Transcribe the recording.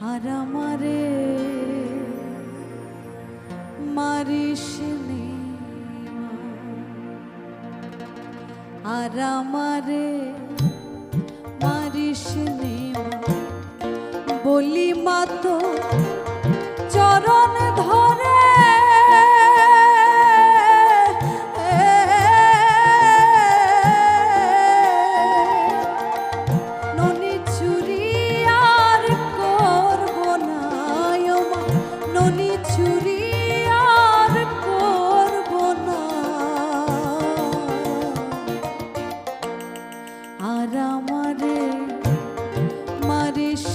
আর আমারে মারিস নে মা, আর আমারে মারিস নে মা, বলি মা তো চরণ ধরে আর আমারে মারিস